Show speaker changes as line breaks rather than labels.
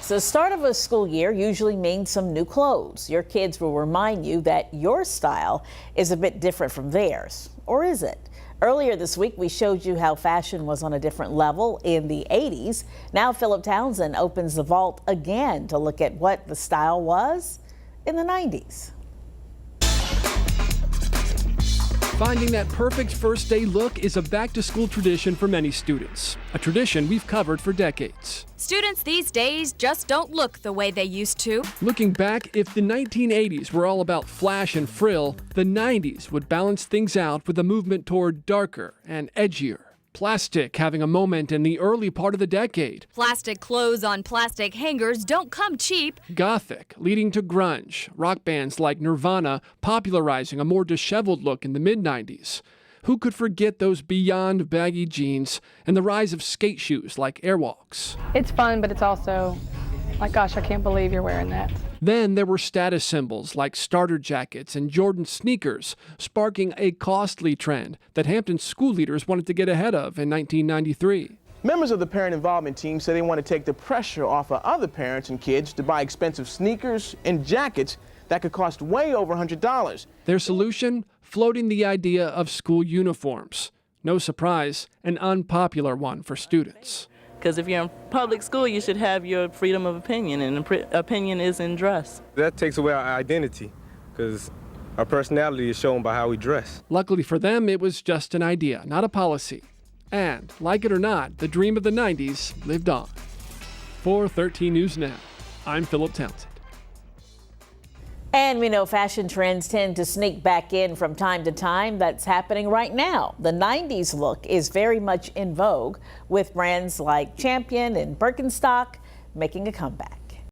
So the start of a school year usually means some new clothes. Your kids will remind you that your style is a bit different from theirs. Or is it? Earlier this week, we showed you how fashion was on a different level in the 80s. Now Philip Townsend opens the vault again to look at what the style was in the 90s.
Finding that perfect first day look is a back-to-school tradition for many students, a tradition we've covered for decades.
Students these days just don't look the way they used to.
Looking back, if the 1980s were all about flash and frill, the 90s would balance things out with a movement toward darker and edgier. Plastic having a moment in the early part of the decade.
Plastic clothes on plastic hangers don't come cheap.
Gothic leading to grunge, rock bands like Nirvana popularizing a more disheveled look in the mid-90s. Who could forget those beyond baggy jeans and the rise of skate shoes like Airwalks?
It's fun, but it's also like, gosh, I can't believe you're wearing that.
Then there were status symbols like starter jackets and Jordan sneakers, sparking a costly trend that Hampton school leaders wanted to get ahead of in 1993.
Members of the parent involvement team say they want to take the pressure off of other parents and kids to buy expensive sneakers and jackets that could cost way over $100.
Their solution? Floating the idea of school uniforms. No surprise, an unpopular one for students.
Because if you're in public school, you should have your freedom of opinion, and opinion is in dress.
That takes away our identity, because our personality is shown by how we dress.
Luckily for them, it was just an idea, not a policy. And, like it or not, the dream of the 90s lived on. For 13 News Now, I'm Philip Townsend.
And we know fashion trends tend to sneak back in from time to time. That's happening right now. The 90s look is very much in vogue, with brands like Champion and Birkenstock making a comeback.